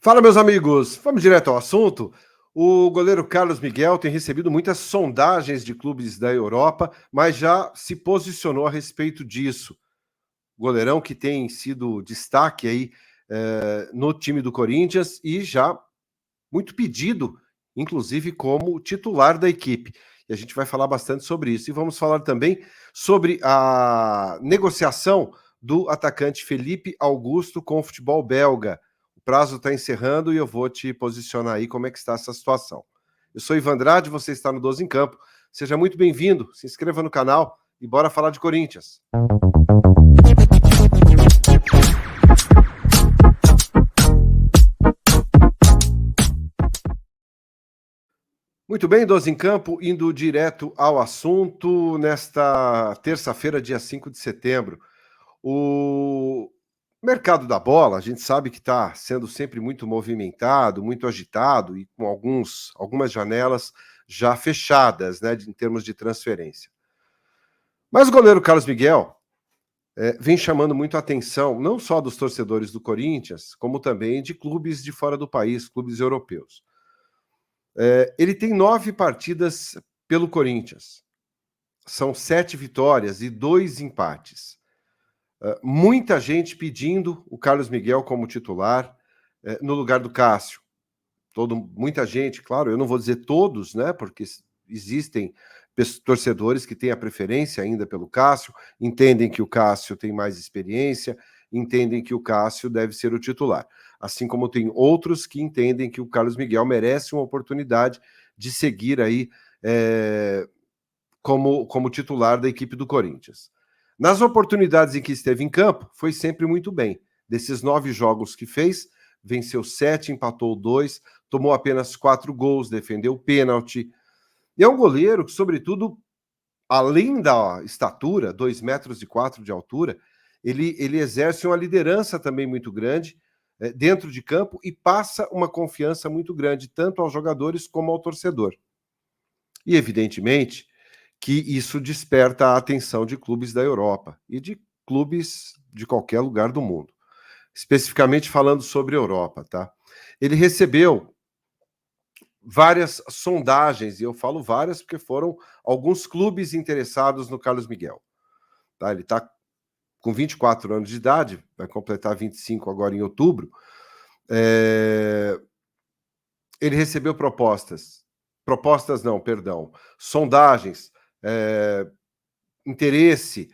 Fala, meus amigos. Vamos direto ao assunto. O goleiro Carlos Miguel tem recebido muitas sondagens de clubes da Europa, mas já se posicionou a respeito disso. Goleirão que tem sido destaque aí no time do Corinthians e já muito pedido, inclusive como titular da equipe. E a gente vai falar bastante sobre isso. E vamos falar também sobre a negociação do atacante Felipe Augusto com o futebol belga. O prazo está encerrando e eu vou te posicionar aí como é que está essa situação. Eu sou Ivan Andrade, você está no 12 em Campo. Seja muito bem-vindo, se inscreva no canal e bora falar de Corinthians. Muito bem, 12 em Campo, indo direto ao assunto, nesta terça-feira, dia 5 de setembro. O mercado da bola, a gente sabe que está sendo sempre muito movimentado, muito agitado e com algumas janelas já fechadas, né, em termos de transferência. Mas o goleiro Carlos Miguel vem chamando muito a atenção, não só dos torcedores do Corinthians, como também de clubes de fora do país, clubes europeus. Ele tem 9 partidas pelo Corinthians. São 7 vitórias e 2 empates. Muita gente pedindo o Carlos Miguel como titular no lugar do Cássio. Muita gente, claro, eu não vou dizer todos, né? Porque existem torcedores que têm a preferência ainda pelo Cássio, entendem que o Cássio tem mais experiência, entendem que o Cássio deve ser o titular. Assim como tem outros que entendem que o Carlos Miguel merece uma oportunidade de seguir aí como titular da equipe do Corinthians. Nas oportunidades em que esteve em campo, foi sempre muito bem. Desses 9 jogos que fez, venceu 7, empatou 2, tomou apenas 4 gols, defendeu o pênalti. E é um goleiro que, sobretudo, além da estatura, 2,4 metros de altura, ele exerce uma liderança também muito grande dentro de campo e passa uma confiança muito grande, tanto aos jogadores como ao torcedor. E, evidentemente, que isso desperta a atenção de clubes da Europa e de clubes de qualquer lugar do mundo. Especificamente falando sobre a Europa, tá? Ele recebeu várias sondagens, e eu falo várias porque foram alguns clubes interessados no Carlos Miguel. Tá? Ele está com 24 anos de idade, vai completar 25 agora em outubro. Ele recebeu sondagens, interesse,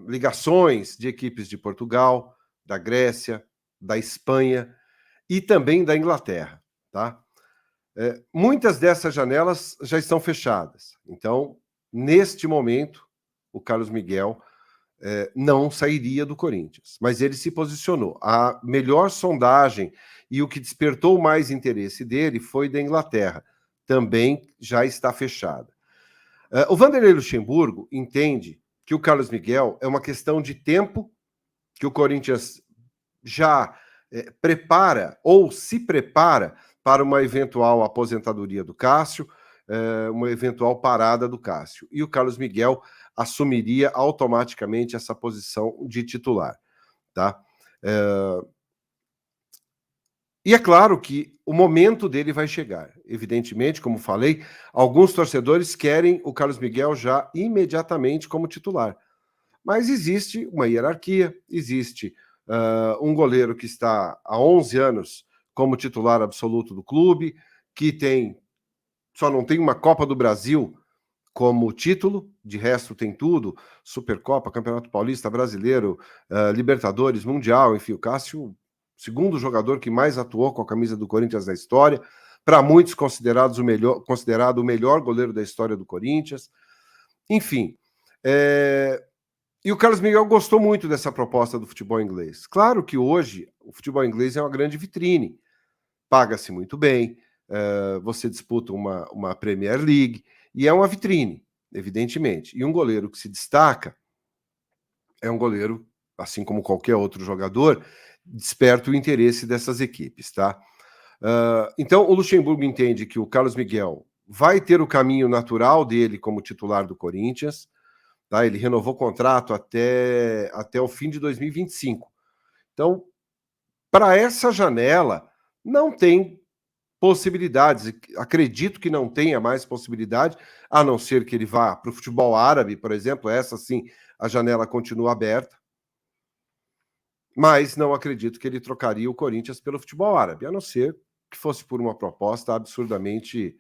ligações de equipes de Portugal, da Grécia, da Espanha e também da Inglaterra, tá? Muitas dessas janelas já estão fechadas. Então, neste momento, o Carlos Miguel não sairia do Corinthians, mas ele se posicionou. A melhor sondagem e o que despertou mais interesse dele foi da Inglaterra. Também já está fechada. O Vanderlei Luxemburgo entende que o Carlos Miguel é uma questão de tempo, que o Corinthians já prepara ou se prepara para uma eventual aposentadoria do Cássio, uma eventual parada do Cássio. E o Carlos Miguel assumiria automaticamente essa posição de titular, tá? E é claro que o momento dele vai chegar. Evidentemente, como falei, alguns torcedores querem o Carlos Miguel já imediatamente como titular. Mas existe uma hierarquia, existe um goleiro que está há 11 anos como titular absoluto do clube, que só não tem uma Copa do Brasil como título, de resto tem tudo, Supercopa, Campeonato Paulista, Brasileiro, Libertadores, Mundial, enfim, o Cássio, segundo jogador que mais atuou com a camisa do Corinthians na história, para muitos considerado o melhor goleiro da história do Corinthians, enfim. E o Carlos Miguel gostou muito dessa proposta do futebol inglês. Claro que hoje o futebol inglês é uma grande vitrine, paga-se muito bem, você disputa uma Premier League, e é uma vitrine, evidentemente. E um goleiro que se destaca é um goleiro, assim como qualquer outro jogador, desperta o interesse dessas equipes, tá? Então, o Luxemburgo entende que o Carlos Miguel vai ter o caminho natural dele como titular do Corinthians, tá? Ele renovou o contrato até o fim de 2025. Então, Para essa janela, não tem possibilidades. Acredito que não tenha mais possibilidade, a não ser que ele vá para o futebol árabe, por exemplo. Essa sim, a janela continua aberta. Mas não acredito que ele trocaria o Corinthians pelo futebol árabe, a não ser que fosse por uma proposta absurdamente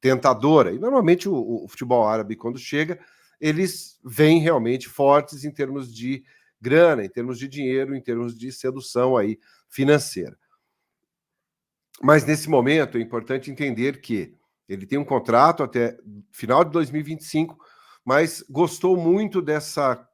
tentadora. E normalmente o futebol árabe, quando chega, eles vêm realmente fortes em termos de grana, em termos de dinheiro, em termos de sedução aí financeira. Mas nesse momento é importante entender que ele tem um contrato até final de 2025, mas gostou muito dessa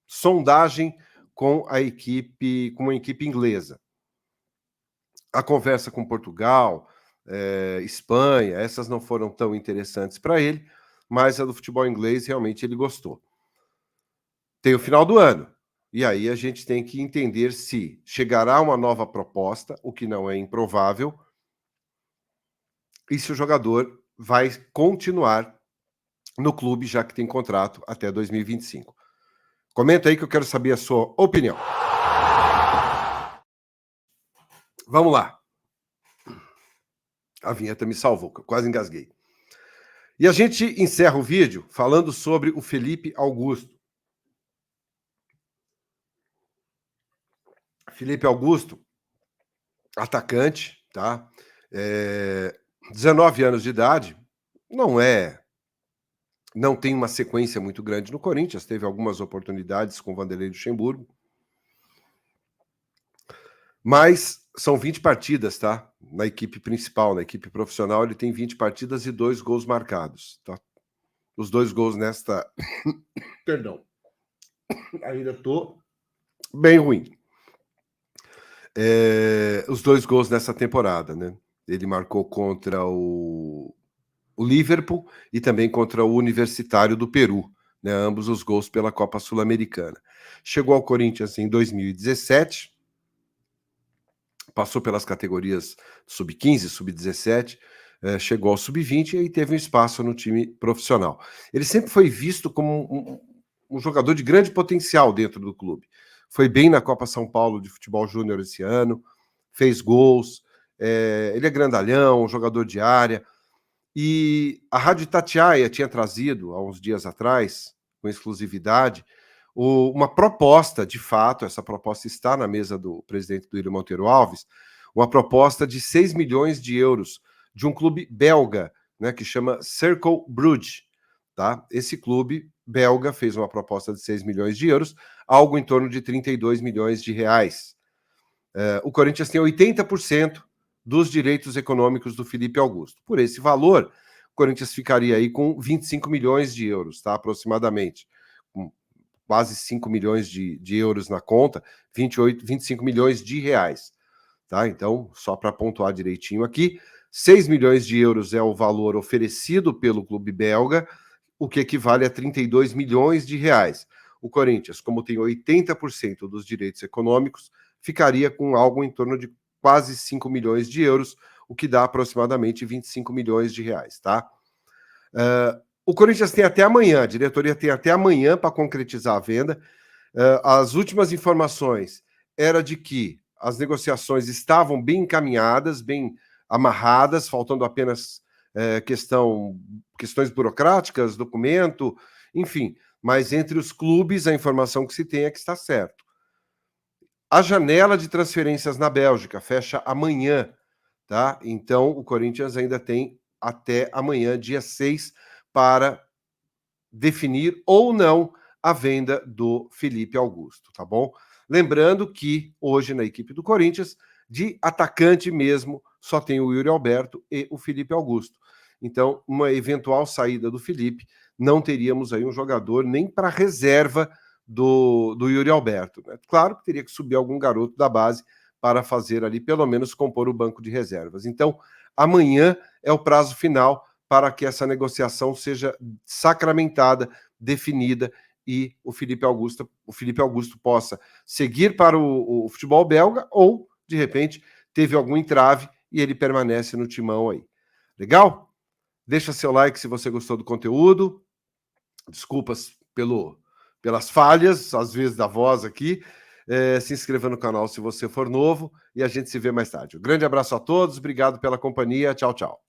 sondagem com a equipe inglesa. A conversa com Portugal, Espanha, essas não foram tão interessantes para ele, mas a do futebol inglês realmente ele gostou. Tem o final do ano, e aí a gente tem que entender se chegará uma nova proposta, o que não é improvável, e se o jogador vai continuar no clube, já que tem contrato até 2025. Comenta aí que eu quero saber a sua opinião. Vamos lá. A vinheta me salvou, que eu quase engasguei. E a gente encerra o vídeo falando sobre o Felipe Augusto. Felipe Augusto, atacante, tá? 19 anos de idade, não tem uma sequência muito grande no Corinthians, teve algumas oportunidades com o Vanderlei Luxemburgo, mas são 20 partidas, tá? Na equipe principal, na equipe profissional, ele tem 20 partidas e 2 gols marcados, tá? Os 2 gols nesta... Perdão. Ainda tô bem ruim. Os 2 gols nessa temporada, né? Ele marcou contra o Liverpool e também contra o Universitário do Peru, né? Ambos os gols pela Copa Sul-Americana. Chegou ao Corinthians em 2017, passou pelas categorias sub-15, sub-17, chegou ao sub-20 e teve um espaço no time profissional. Ele sempre foi visto como um jogador de grande potencial dentro do clube. Foi bem na Copa São Paulo de futebol júnior esse ano, fez gols, ele é grandalhão, um jogador de área. E a Rádio Itatiaia tinha trazido, há uns dias atrás, com exclusividade, uma proposta, de fato, essa proposta está na mesa do presidente Duílio Monteiro Alves, uma proposta de 6 milhões de euros de um clube belga, né, que chama Cercle Brugge. Tá? Esse clube belga fez uma proposta de 6 milhões de euros, algo em torno de 32 milhões de reais. O Corinthians tem 80% dos direitos econômicos do Felipe Augusto. Por esse valor, o Corinthians ficaria aí com 25 milhões de euros, tá? Aproximadamente. Com quase 5 milhões de euros na conta, 25 milhões de reais. Tá? Então, só para pontuar direitinho aqui, 6 milhões de euros é o valor oferecido pelo clube belga, o que equivale a 32 milhões de reais. O Corinthians, como tem 80% dos direitos econômicos, ficaria com algo em torno de quase 5 milhões de euros, o que dá aproximadamente 25 milhões de reais, tá? O Corinthians tem até amanhã, a diretoria tem até amanhã para concretizar a venda. As últimas informações era de que as negociações estavam bem encaminhadas, bem amarradas, faltando apenas questões burocráticas, documento, enfim. Mas entre os clubes, a informação que se tem é que está certo. A janela de transferências na Bélgica fecha amanhã, tá? Então, o Corinthians ainda tem até amanhã, dia 6, para definir ou não a venda do Felipe Augusto, tá bom? Lembrando que hoje na equipe do Corinthians, de atacante mesmo, só tem o Yuri Alberto e o Felipe Augusto. Então, uma eventual saída do Felipe, não teríamos aí um jogador nem para reserva do Yuri Alberto, né? Claro que teria que subir algum garoto da base para fazer ali, pelo menos, compor o banco de reservas. Então, amanhã é o prazo final para que essa negociação seja sacramentada, definida e o Felipe Augusto possa seguir para o futebol belga ou, de repente, teve algum entrave e ele permanece no timão aí. Legal? Deixa seu like se você gostou do conteúdo. Desculpas pelas falhas, às vezes, da voz aqui. Se inscreva no canal se você for novo e a gente se vê mais tarde. Um grande abraço a todos, obrigado pela companhia. Tchau, tchau.